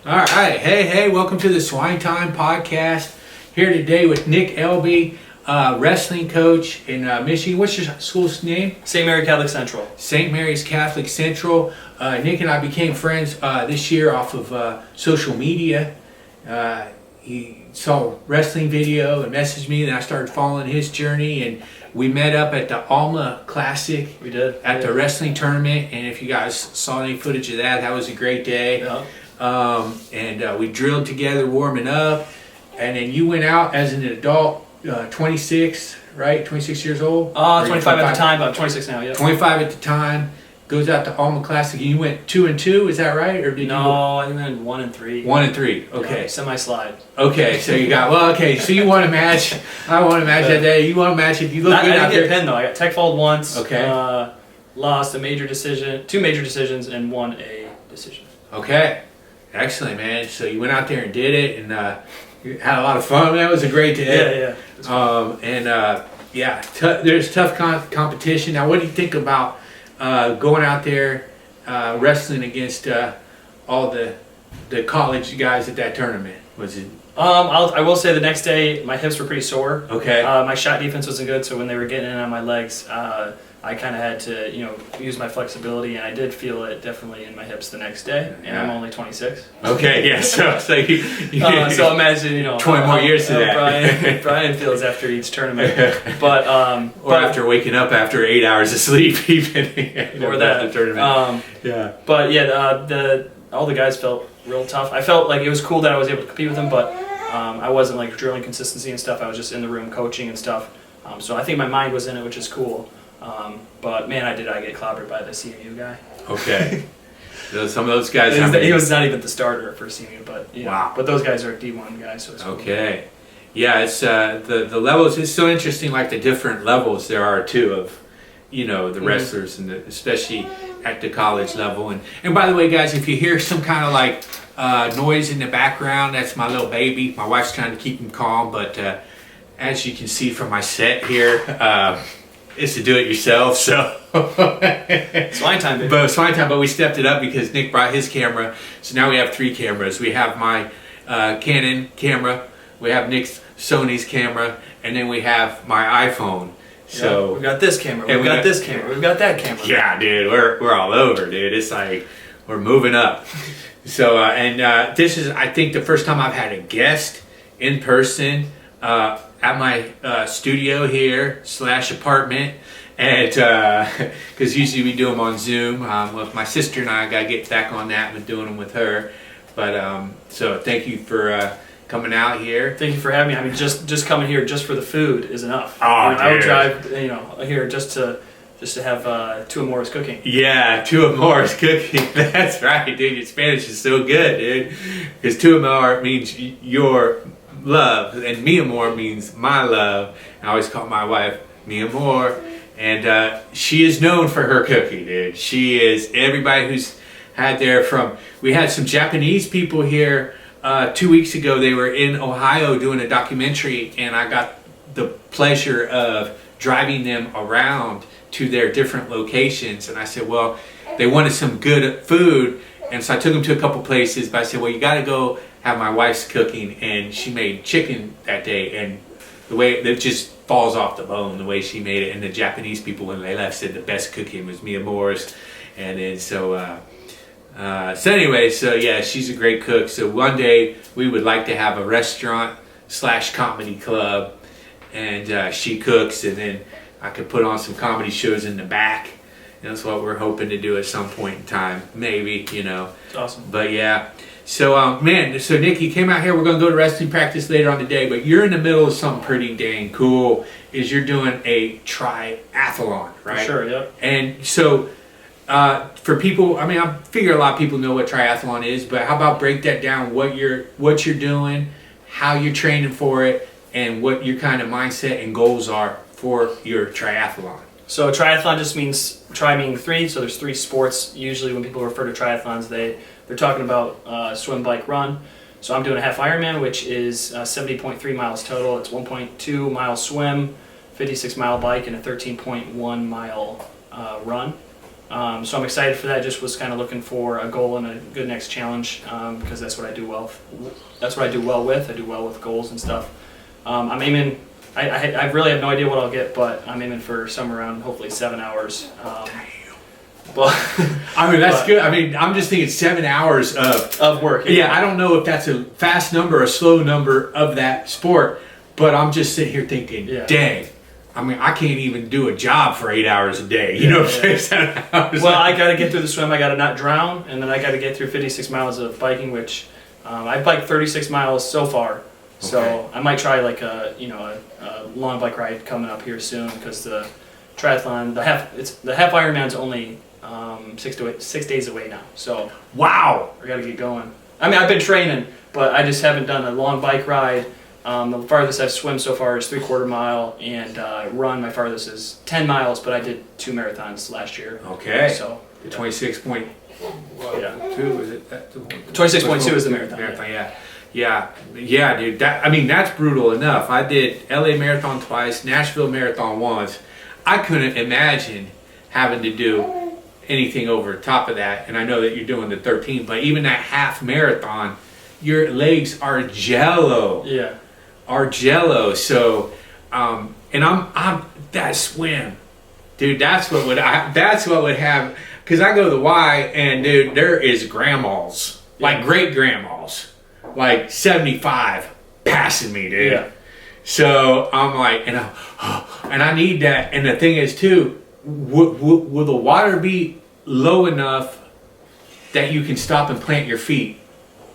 All right, hey, welcome to the Swine Time podcast. Here today with Nick Elby, wrestling coach in Michigan. What's your school's name? St. Mary Catholic Central. St. Mary's Catholic Central. Nick and I became friends this year off of social media. He saw a wrestling video and messaged me, and I started following his journey, and we met up at the Alma Classic. We did. At the wrestling tournament, and if you guys saw any footage of that, that was a great day. Yeah. And we drilled together warming up, and then you went out as an adult, 26, right? 26 years old? 25 at the time, but I'm 26 now, yeah. 25 at the time, goes out to Alma Classic. You went 2 and 2, is that right? Or did No, you go I went 1 and 3. 1 and 3, okay. Yeah, semi-slide. Okay, so you got, so you won a match. I won a match that day. You won a match if you look good I out didn't there. get pinned though. I got tech fouled once. Okay. Lost a major decision, 2 major decisions, and 1 a decision. Okay. Excellent, man. So you went out there and did it, and you had a lot of fun. That was a great day. Yeah. There's tough competition. Now, what do you think about going out there wrestling against all the college guys at that tournament? Was it? I will say the next day my hips were pretty sore. Okay. My shot defense wasn't good, so when they were getting in on my legs, I kind of had to, use my flexibility, and I did feel it definitely in my hips the next day. And I'm only 26. Okay, yeah. So so imagine 20 more years to that. Brian feels after each tournament, but after waking up after 8 hours of sleep, even or that the tournament. But yeah, all the guys felt real tough. I felt like it was cool that I was able to compete with them, but I wasn't like drilling consistency and stuff. I was just in the room coaching and stuff. So I think my mind was in it, which is cool. But man, I get clobbered by the CMU guy. Okay. Some of those guys. He was not even the starter for CMU, but wow. But those guys are D1 guys, so it's cool. Okay. Yeah, it's the levels. It's so interesting, like the different levels there are too of, the wrestlers and especially at the college level. And by the way, guys, if you hear some kind of like noise in the background, that's my little baby. My wife's trying to keep him calm, but as you can see from my set here. It's to do it yourself, so Swine time, baby. Swine time, but we stepped it up because Nick brought his camera, so now we have 3 cameras. We have my Canon camera, we have Nick's Sony's camera, and then we have my iPhone. So we've got this camera, we've got this camera, we've got that camera. Yeah, dude, we're all over, dude. It's like we're moving up. So this is, I think, the first time I've had a guest in person. At my studio here / apartment, and because usually we do them on Zoom. With my sister and I got to get back on that and doing them with her. But so thank you for coming out here. Thank you for having me. I mean, just coming here just for the food is enough. Oh, I would drive here just to have 2 of Moore's cooking. Yeah, 2 of Moore's cooking. That's right, dude. Your Spanish is so good, dude. Because 2 of More means your love, and mi amor means my love. I always call my wife mi amor, and she is known for her cooking, dude. She is. Everybody who's had we had some Japanese people here 2 weeks ago. They were in Ohio doing a documentary, and I got the pleasure of driving them around to their different locations, and I said, well, they wanted some good food, and so I took them to a couple places, but I said, well, you got to go have my wife's cooking, and she made chicken that day, and the way it just falls off the bone, the way she made it. And the Japanese people, when they left, said the best cooking was Mia Moore's. And then so yeah, she's a great cook. So one day we would like to have a restaurant / comedy club, and she cooks, and then I could put on some comedy shows in the back. And that's what we're hoping to do at some point in time, maybe, It's awesome. But yeah. So, so Nick, you came out here. We're going to go to wrestling practice later on today, but you're in the middle of something pretty dang cool. Is you're doing a triathlon, right? Sure, yep. And so, for people, I mean, I figure a lot of people know what triathlon is, but how about break that down? What you're doing, how you're training for it, and what your kind of mindset and goals are for your triathlon. So triathlon just means meaning 3. So there's 3 sports. Usually when people refer to triathlons, they're talking about swim, bike, run. So I'm doing a half Ironman, which is 70.3 miles total. It's 1.2 mile swim, 56 mile bike, and a 13.1 mile run. So I'm excited for that. Just was kind of looking for a goal and a good next challenge, because that's what I do well. That's what I do well with. I do well with goals and stuff. I'm aiming. I really have no idea what I'll get, but I'm aiming for somewhere around hopefully 7 hours. But I mean, that's good. I mean, I'm just thinking 7 hours of work. Yeah, I don't know if that's a fast number or a slow number of that sport, but I'm just sitting here thinking, dang. I mean, I can't even do a job for 8 hours a day. You know what I'm saying? 7 hours. Well, I got to get through the swim. I got to not drown, and then I got to get through 56 miles of biking, which I've biked 36 miles so far. So I might try like a long bike ride coming up here soon, because the triathlon, the half Ironman's only 6 days away now. So wow, I got to get going. I mean, I've been training, but I just haven't done a long bike ride. The farthest I've swum so far is 3/4 mile, and run, my farthest is 10 miles, but I did 2 marathons last year. Okay. So the 26.2 is it? 26.2 is the marathon. Yeah, dude. That's brutal enough. I did LA Marathon twice, Nashville Marathon once. I couldn't imagine having to do anything over top of that. And I know that you're doing the 13, but even that half marathon, your legs are jello. Yeah. Are jello. So, and I'm that swim, dude. That's what would have. Because I go to the Y, and dude, there is grandmas, like great grandmas, like 75, passing me, dude. Yeah. So I'm like, and I need that. And the thing is, too, will the water be low enough that you can stop and plant your feet,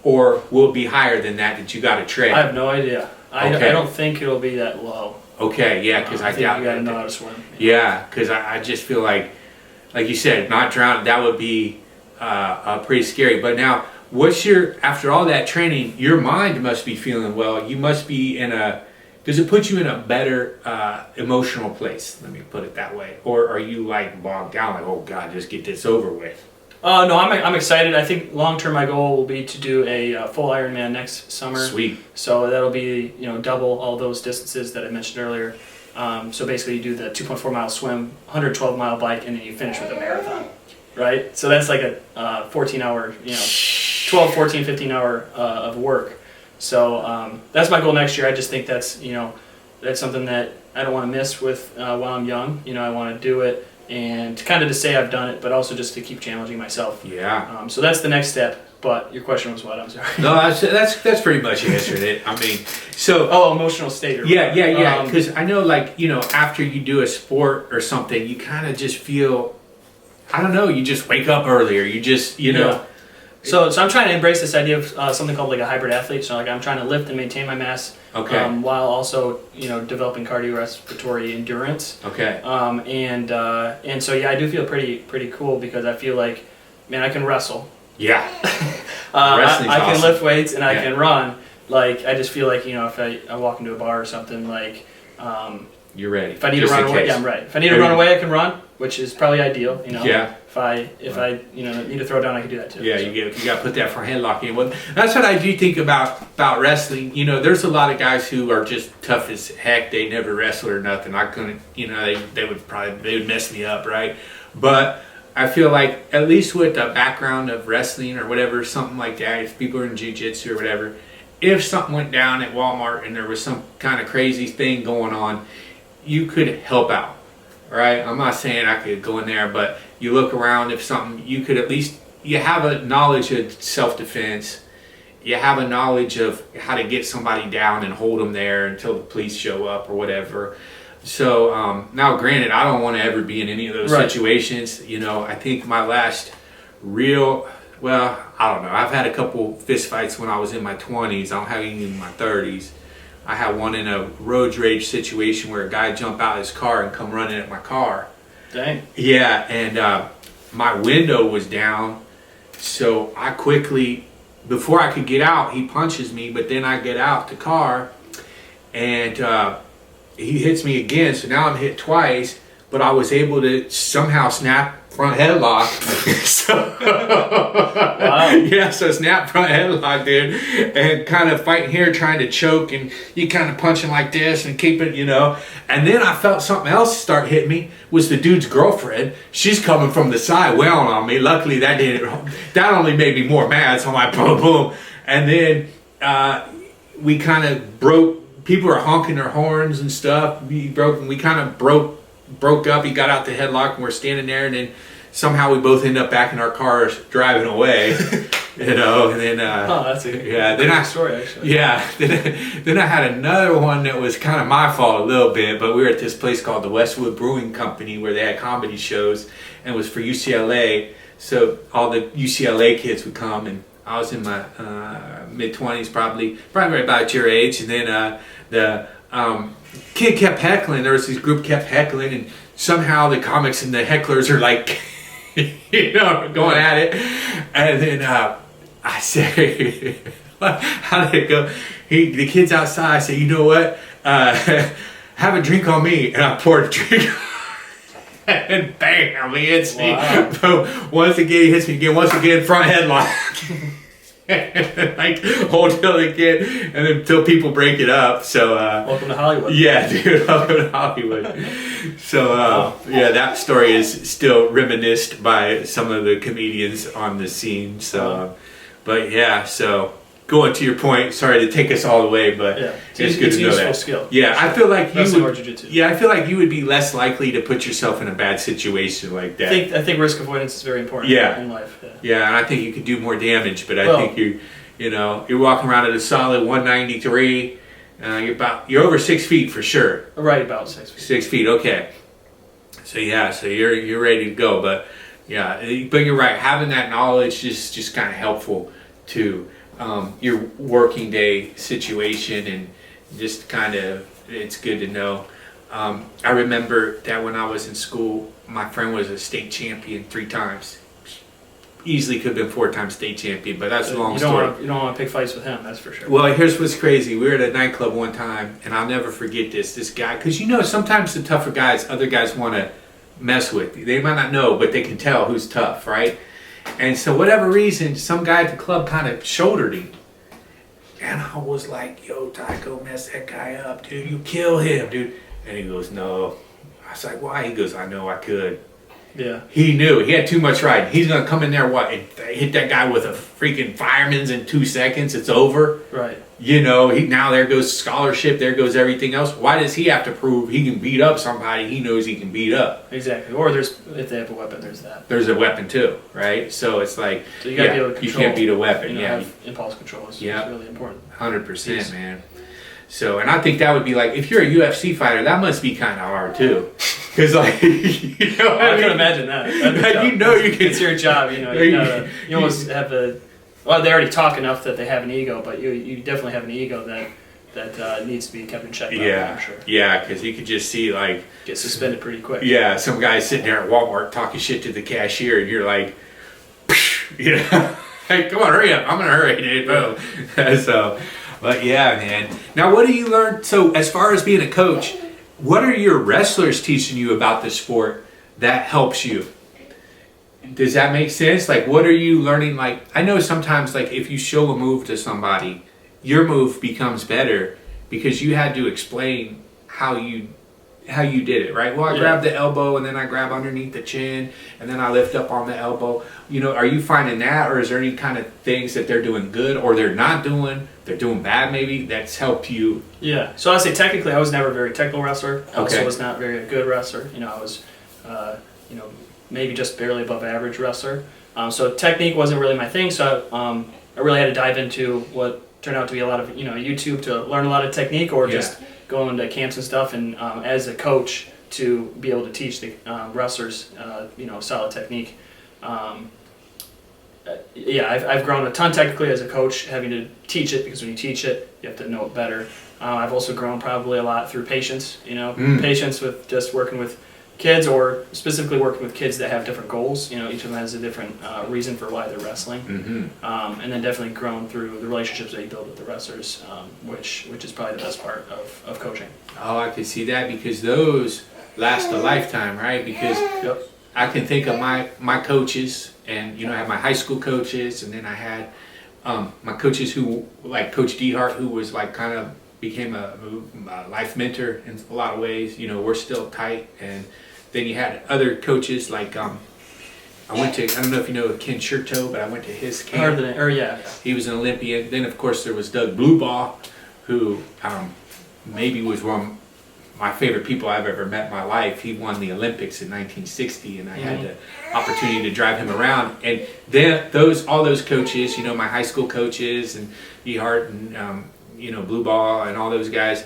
or will it be higher than that you got to tread? I have no idea. I don't think it'll be that low. Okay, yeah, because I doubt you got to know how to swim. Yeah, because I just feel like you said, not drowning. That would be pretty scary. But now, after all that training, your mind must be feeling well. You must be does it put you in a better emotional place? Let me put it that way. Or are you like bogged down, like, oh God, just get this over with? No, I'm excited. I think long term my goal will be to do a full Ironman next summer. Sweet. So that'll be double all those distances that I mentioned earlier. So basically you do the 2.4 mile swim, 112 mile bike, and then you finish with a marathon, right? So that's like a 14 hour, 12, 14, 15 hour of work. So that's my goal next year. I just think that's something that I don't want to miss with while I'm young. I want to do it, and kind of to say I've done it, but also just to keep challenging myself. Yeah. So that's the next step. But your question was what? I'm sorry. No, that's pretty much answered it. I mean, so. Oh, emotional state. Yeah. Because I know, after you do a sport or something, you kind of just feel, I don't know, you just wake up earlier. You just, Yeah. So I'm trying to embrace this idea of something called like a hybrid athlete. So I'm trying to lift and maintain my mass, while also developing cardiorespiratory endurance. Okay. And so I do feel pretty cool, because I feel like, man, I can wrestle. Yeah. I can lift weights and I can run. Like, I just feel like if I walk into a bar or something, like you're ready. If I need to run away, I'm ready. If I need to run away, I can run, which is probably ideal. Yeah. If I need to throw down, I can do that too. Yeah, so. You got to put that front headlock in. Well, that's what I do think about wrestling. There's a lot of guys who are just tough as heck. They never wrestled or nothing. I couldn't. They would mess me up, right? But I feel like, at least with the background of wrestling or whatever, something like that, if people are in jiu-jitsu or whatever, if something went down at Walmart and there was some kind of crazy thing going on, you could help out, right? I'm not saying I could go in there, but you look around, if something, you could at least, you have a knowledge of self-defense, you have a knowledge of how to get somebody down and hold them there until the police show up or whatever. So now, granted, I don't want to ever be in any of those situations. I think my last real, I don't know. I've had a couple fist fights when I was in my 20s. I don't have any in my 30s. I had one in a road rage situation where a guy jumped out of his car and come running at my car. Dang. Yeah, and my window was down, so I quickly, before I could get out, he punches me, but then I get out the car, and he hits me again, so now I'm hit twice, but I was able to somehow snap front headlock. So, Wow. yeah, so snap front headlock, dude, and kind of fighting here, trying to choke, and you kind of punching like this and keep it, And then I felt something else start hitting me. Was the dude's girlfriend? She's coming from the side, wailing on me. Luckily, that only made me more mad. So I'm like, boom, boom, and then we kind of broke. People are honking their horns and stuff. We kind of broke up. He got out the headlock, and we're standing there, and then somehow we both end up back in our cars driving away. And then that's a then story actually. Yeah, then I had another one that was kind of my fault a little bit, but we were at this place called the Westwood Brewing Company where they had comedy shows, and it was for UCLA. So all the UCLA kids would come, and I was in my mid-20s, probably right about your age, and then the kid kept heckling. There was this group kept heckling, and somehow the comics and the hecklers are like, going at it, and then I say, how did it go? The kid's outside. I say, you know what? Have a drink on me, and I poured a drink. And bam, he hits me. Wow. Once again, he hits me again. Once again, front headlock. Like hold till again, and then until people break it up. So welcome to Hollywood. Yeah, dude, welcome to Hollywood. So yeah, that story is still reminisced by some of the comedians on the scene. So, but yeah, so. Going to your point, sorry to take us all the way, but it's good to know that. Skill. Yeah, I feel like you would. Yeah, I feel like you would be less likely to put yourself in a bad situation like that. I think risk avoidance is very important. In life. Yeah, and I think you could do more damage, but I think you're walking around at a solid 193. You're over 6 feet for sure. Right, about 6 feet. 6 feet, okay. So you're ready to go, but you're right. Having that knowledge is just kind of helpful to. Your working day situation, and just kind of it's good to know. I remember that when I was in school, my friend was a state champion 3 times. Easily could have been 4 times state champion, but that's a long story. You don't want to pick fights with him, that's for sure. Well, here's what's crazy. We were at a nightclub one time, and I'll never forget this guy, because sometimes the tougher guys, other guys want to mess with. They might not know, but they can tell who's tough, right? And so whatever reason, some guy at the club kind of shouldered him. And I was like, yo, Tycho, mess that guy up, dude. You kill him, dude. And he goes, no. I was like, why? He goes, I know I could. Yeah. He knew. He had too much riding. He's going to come in there, and hit that guy with a freaking fireman's in 2 seconds. It's over. Right. Now there goes scholarship. There goes everything else. Why does he have to prove he can beat up somebody he knows he can beat up? Exactly. Or if they have a weapon, there's that. There's a weapon too, right? So it's like, so you gotta be able to control, you can't beat a weapon. Have impulse control is really important. 100%, man. So, and I think that would be like, if you're a UFC fighter, that must be kind of hard too. Because I can imagine that. It's your job, you almost have the. Well, they already talk enough that they have an ego, but you definitely have an ego that needs to be kept in check. I'm sure. Yeah, because you could just see get suspended pretty quick. Yeah, some guy sitting there at Walmart talking shit to the cashier, and you're like, hey, come on, hurry up! I'm gonna hurry, dude. Boom. So, but yeah, man. Now, what do you learn? So, as far as being a coach, what are your wrestlers teaching you about the sport that helps you? Does that make sense? Like, what are you learning? Like, I know sometimes, like, if you show a move to somebody, your move becomes better because you had to explain how you did it, right? Well, I grab the elbow, and then I grab underneath the chin, and then I lift up on the elbow. Are you finding that, or is there any kind of things that they're doing good, or they're doing bad maybe, that's helped you? Yeah. So I say technically, I was never a very technical wrestler. I also was not very good wrestler. I was, maybe just barely above average wrestler. So technique wasn't really my thing. So I really had to dive into what turned out to be a lot of YouTube to learn a lot of technique, or just going to camps and stuff. And as a coach, to be able to teach the wrestlers, solid technique. I've grown a ton technically as a coach, having to teach it, because when you teach it, you have to know it better. I've also grown probably a lot through patience. Patience with just working with kids, or specifically working with kids that have different goals. Each of them has a different reason for why they're wrestling. Mm-hmm. And then definitely grown through the relationships that you build with the wrestlers, which is probably the best part of coaching. Oh, I could see that, because those last a lifetime, right? Because I can think of my coaches, and I had my high school coaches, and then I had my coaches who, like Coach Dehart, who was like kind of became a life mentor in a lot of ways. We're still tight. And then you had other coaches like I don't know if you know Ken Shurto, but I went to his camp. Yeah. He was an Olympian. Then of course there was Doug Bluebaugh, who maybe was one of my favorite people I've ever met in my life. He won the Olympics in 1960, and I had the opportunity to drive him around. And then all those coaches, my high school coaches, and Ehart, and Bluebaugh, and all those guys,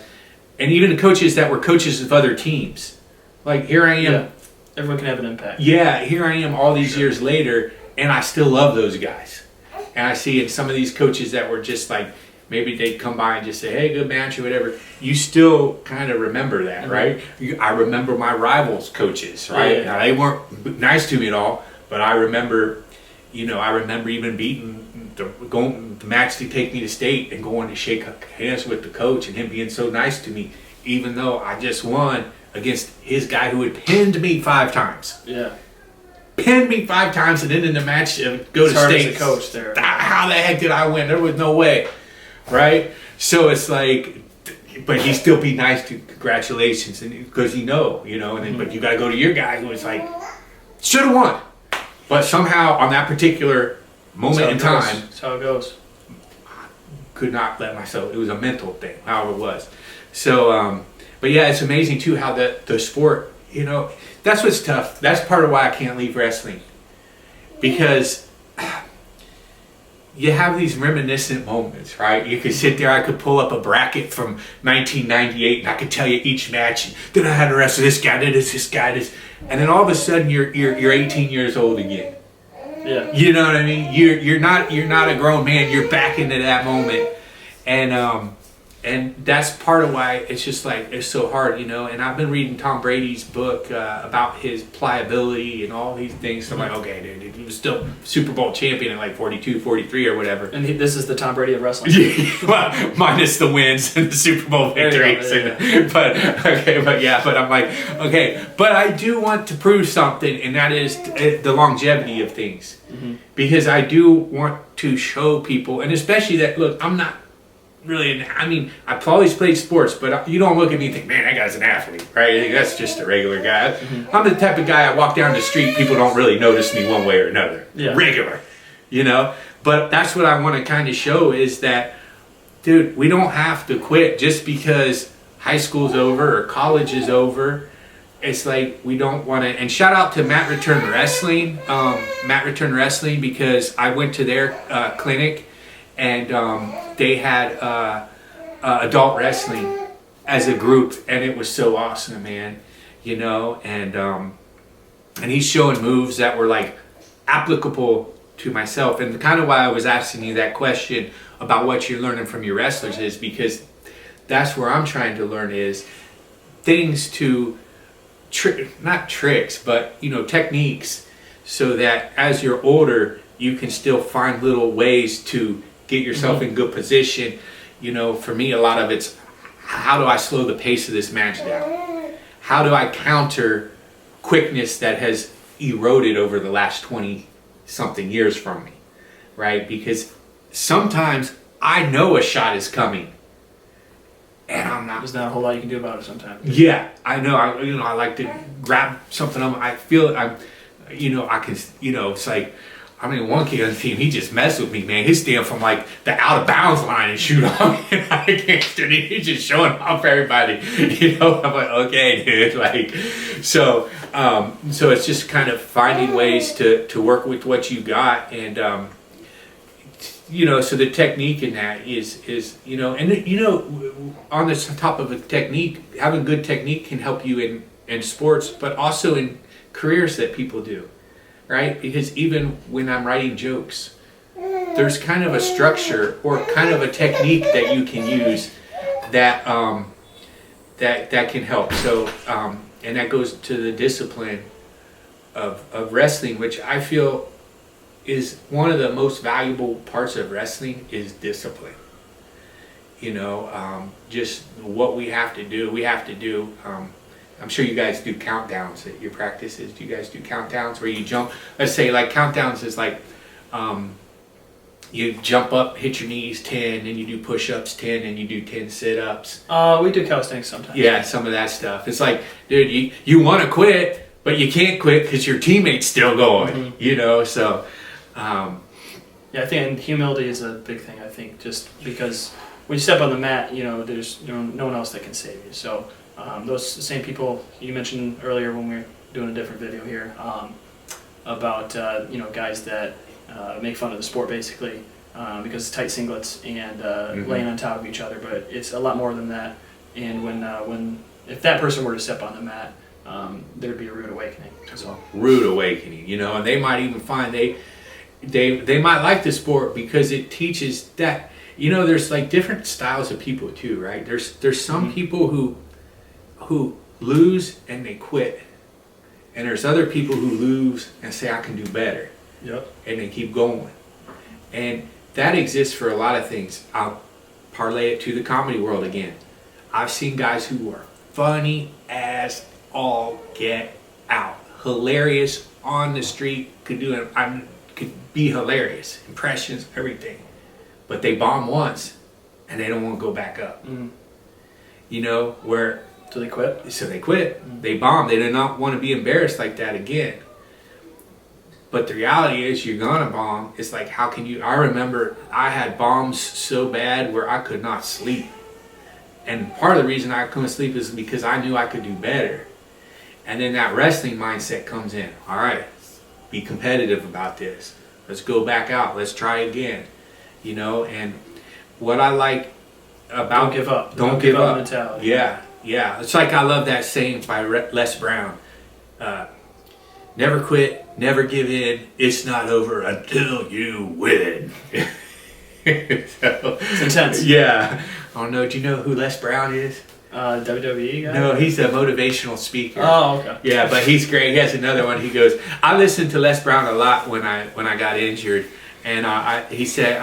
and even the coaches that were coaches of other teams. Like here I am. Yeah. Everyone can have an impact. Yeah, here I am all these years later, and I still love those guys. And I see in some of these coaches that were just like, maybe they'd come by and just say, hey, good match or whatever. You still kind of remember that, right? I remember my rivals' coaches, right? Yeah. Now, they weren't nice to me at all, but I remember, even beating the match to take me to state and going to shake hands with the coach and him being so nice to me, even though I just won against his guy who had pinned me 5 times. Yeah. Pinned me 5 times, and then in the match go to state. As a coach there. How the heck did I win? There was no way. Right? So it's like, but he still be nice to congratulations, and because and then but you got to go to your guy who was like, should have won, but somehow on that particular moment in time, that's how it goes. Could not let myself. It was a mental thing, however it was. So, but yeah, it's amazing too how the sport. That's what's tough. That's part of why I can't leave wrestling, because you have these reminiscent moments, right? You could sit there, I could pull up a bracket from 1998, and I could tell you each match. And then I had to wrestle this guy, this guy, and then all of a sudden you're 18 years old again. Yeah. You know what I mean? You're not a grown man. You're back into that moment, and that's part of why it's just like it's so hard, And I've been reading Tom Brady's book about his pliability and all these things. So I'm like, okay, dude, he was still Super Bowl champion at like 42, 43 or whatever. And this is the Tom Brady of wrestling. Well, minus the wins and the Super Bowl victories. But I'm like, okay, but I do want to prove something, and that is the longevity of things, because I do want to show people, and especially that. Look, I'm not really, I've always played sports, but you don't look at me and think, man, that guy's an athlete, right? I think that's just a regular guy. I'm the type of guy, I walk down the street, people don't really notice me one way or another. Yeah. Regular, But that's what I want to kind of show is that, dude, we don't have to quit just because high school's over or college is over. It's like we don't want to, and shout out to Matt Return Wrestling, because I went to their clinic, and they had adult wrestling as a group, and it was so awesome, man. And he's showing moves that were like applicable to myself, and kind of why I was asking you that question about what you're learning from your wrestlers is because that's where I'm trying to learn is things to not tricks, but techniques, so that as you're older you can still find little ways to get yourself in good position. For me, a lot of it's how do I slow the pace of this match down? How do I counter quickness that has eroded over the last 20 something years from me, right? Because sometimes I know a shot is coming, and I'm not. There's not a whole lot you can do about it sometimes. Yeah, I know. I like to grab something. I feel I can. It's like. One kid on the team, he just messed with me, man. He's standing from like the out of bounds line and shoot on me, and I can't stand it. He's just showing off everybody. I'm like, okay, dude. So it's just kind of finding ways to work with what you got, and so the technique in that is on the top of a technique, having good technique can help you in sports, but also in careers that people do. Right? Because even when I'm writing jokes, there's kind of a structure or kind of a technique that you can use that that can help. So and that goes to the discipline of wrestling, which I feel is one of the most valuable parts of wrestling is discipline. Just what we have to do. We have to do I'm sure you guys do countdowns at your practices. Do you guys do countdowns where you jump? Let's say like countdowns is like you jump up, hit your knees 10, and you do push-ups 10, and you do 10 sit-ups. We do calisthenics sometimes. Yeah, some of that stuff. It's like, dude, you want to quit, but you can't quit because your teammate's still going. You know, so. Yeah, I think and humility is a big thing. I think just because when you step on the mat, you know, there's no one else that can save you. So those same people you mentioned earlier when we were doing a different video here about you know, guys that make fun of the sport basically because it's tight singlets and laying on top of each other, but it's a lot more than that. And when if that person were to step on the mat, there'd be a rude awakening. So rude awakening, you know, and they might even find they might like the sport because it teaches that, you know, there's like different styles of people too, right? There's some people who lose and they quit, and there's other people who lose and say I can do better. Yep. And they keep going, and that exists for a lot of things. I'll parlay it to the comedy world again. I've seen guys who are funny as all get out, hilarious on the street, could be hilarious, impressions, everything, but they bomb once and they don't want to go back up. You know, where so they quit. So they quit. They bomb. They do not want to be embarrassed like that again. But the reality is, you're gonna bomb. It's like, how can you? I remember I had bombs so bad where I could not sleep, and part of the reason I couldn't sleep is because I knew I could do better. And then that wrestling mindset comes in. All right, be competitive about this. Let's go back out. Let's try again. You know, and what I like about don't give up. Don't give up mentality. Yeah. It's like, I love that saying by Les Brown. Never quit, never give in. It's not over until you win. So, it's intense. Yeah. Oh no, do you know who Les Brown is? WWE guy? No, he's a motivational speaker. Oh, okay. Yeah, but he's great. He has another one. He goes, I listened to Les Brown a lot when I got injured, and he said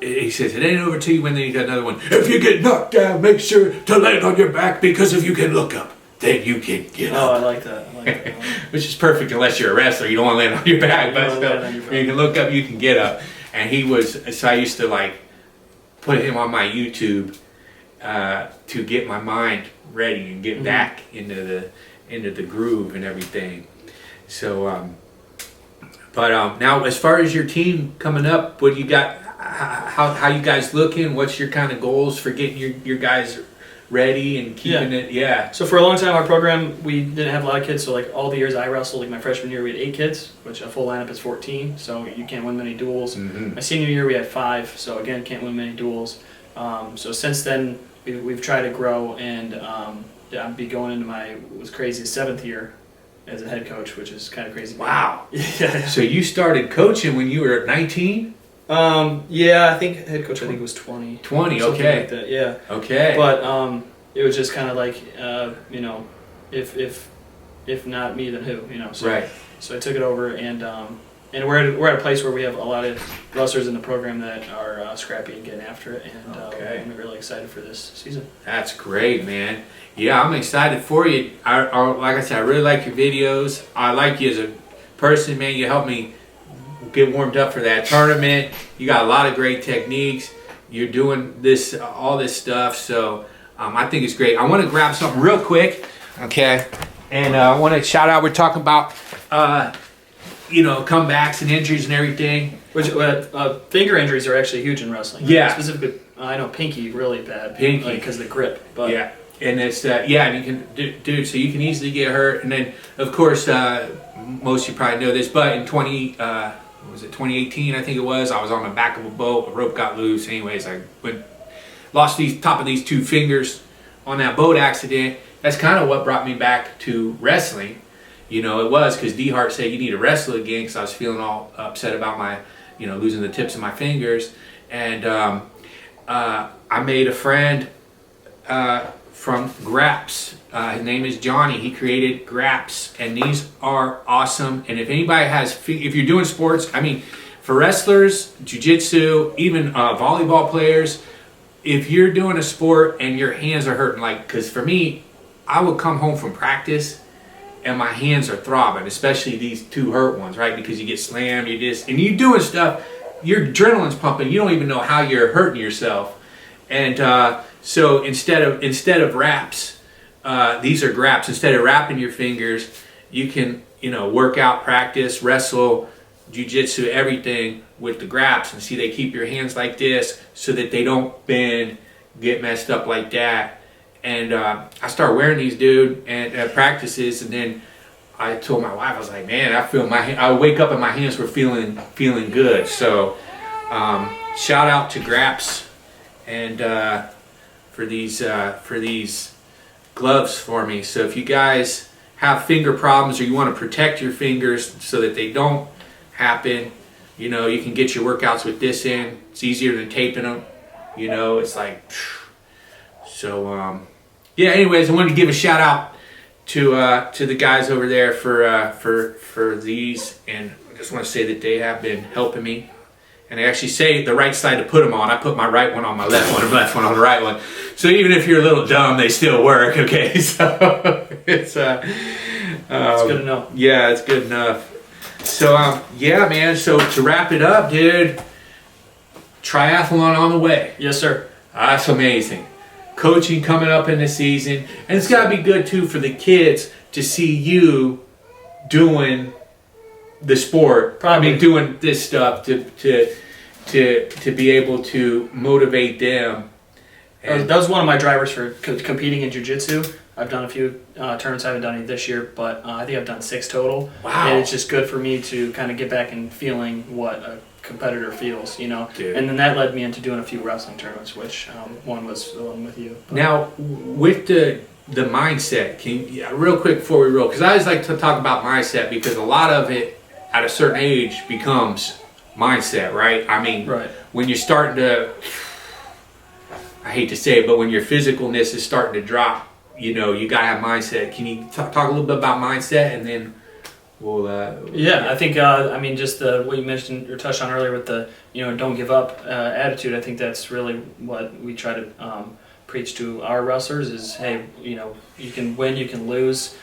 it ain't over till you win. Then you got another one. If you get knocked down, make sure to land on your back, because if you can look up, then you can get up. Oh, I like that. Which is perfect unless you're a wrestler. You don't want to land on your back, but still, you can look up, you can get up. And he was, so I used to like put him on my YouTube to get my mind ready and get back into the groove and everything. So, now as far as your team coming up, what you got? How you guys looking? What's your kind of goals for getting your guys ready and keeping it? Yeah. So for a long time, our program, we didn't have a lot of kids. So like all the years I wrestled, like my freshman year, we had 8 kids, which a full lineup is 14. So you can't win many duels. My senior year, we had 5. So again, can't win many duels. So since then, we've tried to grow, and I'll be going into my what's crazy 7th year as a head coach, which is kind of crazy. Wow. Yeah. So you started coaching when you were 19? Yeah, I think head coach, I think it was 20. 20, okay. Like that, yeah. Okay. But it was just kind of like, you know, if not me, then who, you know. So, right. So I took it over, and we're at a place where we have a lot of wrestlers in the program that are scrappy and getting after it, and I'm really excited for this season. That's great, man. Yeah, I'm excited for you. Like I said, I really like your videos. I like you as a person, man. You helped me get warmed up for that tournament. You got a lot of great techniques. You're doing this, all this stuff. So I think it's great. I want to grab something real quick, okay? And I want to shout out. We're talking about, comebacks and injuries and everything. Which finger injuries are actually huge in wrestling. Right? Yeah. Specifically, I know pinky really bad. Pinky, because of the grip. But yeah. And it's and you can, dude. So you can easily get hurt. And then, of course, most of you probably know this, but in 2018, I think it was, I was on the back of a boat, a rope got loose. Anyways, I lost top of these 2 fingers on that boat accident. That's kind of what brought me back to wrestling. You know, it was because D Hart said you need to wrestle again, because I was feeling all upset about my, losing the tips of my fingers. And I made a friend from Graps. His name is Johnny. He created Graps, and these are awesome. And if anybody if you're doing sports, I mean, for wrestlers, jiu-jitsu, even volleyball players, if you're doing a sport and your hands are hurting, like, because for me, I would come home from practice and my hands are throbbing, especially these two hurt ones, right? Because you get slammed, and you doing stuff, your adrenaline's pumping, you don't even know how you're hurting yourself. And so instead of wraps, these are graps. Instead of wrapping your fingers, you can, work out, practice, wrestle, jiu-jitsu, everything with the graps. And see, they keep your hands like this so that they don't bend, get messed up like that. And I started wearing these, dude, and at practices, and then I told my wife, I was like, man, I wake up and my hands were feeling good. So shout out to Graps and for these gloves for me. So if you guys have finger problems or you want to protect your fingers so that they don't happen, you can get your workouts with this in. It's easier than taping them. It's like, so yeah. Anyways, I wanted to give a shout out to the guys over there for these, and I just want to say that they have been helping me. And they actually say the right side to put them on. I put my right one on my left one and left one on the right one. So even if you're a little dumb, they still work. Okay, so it's good to know. Yeah, it's good enough. So yeah, man. So to wrap it up, dude, triathlon on the way. Yes, sir. That's amazing. Coaching coming up in the season, and it's got to be good too for the kids to see you doing the sport. Probably doing this stuff to be able to motivate them. And that was one of my drivers for competing in jiu-jitsu. I've done a few tournaments. I haven't done any this year, but I think I've done 6 total. Wow. And it's just good for me to kind of get back and feeling what a competitor feels, Dude. And then that led me into doing a few wrestling tournaments, which one was the one with you. But. Now, with the mindset, real quick before we roll, because I always like to talk about mindset, because a lot of it at a certain age becomes mindset, right? I mean, right. When you're starting to, I hate to say it, but when your physicalness is starting to drop, you gotta have mindset. Can you talk a little bit about mindset, and then we'll I think just what you mentioned or touched on earlier with the don't give up attitude. I think that's really what we try to preach to our wrestlers is, hey, you can win, you can lose.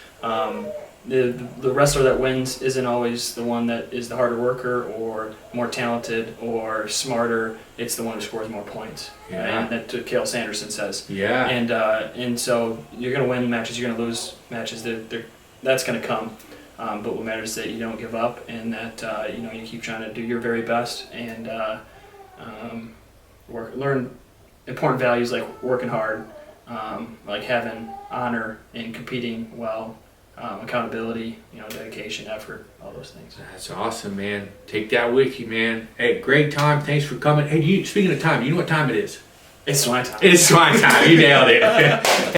The wrestler that wins isn't always the one that is the harder worker or more talented or smarter. It's the one who scores more points. Yeah. And that Cale Sanderson says. Yeah. And so you're going to win matches, you're going to lose matches. That's going to come. But what matters is that you don't give up, and that you keep trying to do your very best and learn important values like working hard, like having honor and competing well. Accountability, dedication, effort, all those things. That's awesome, man. Take that with you, man. Hey, great time. Thanks for coming. Hey, speaking of time, you know what time it is? It's Swine Time. It's Swine Time. You nailed it.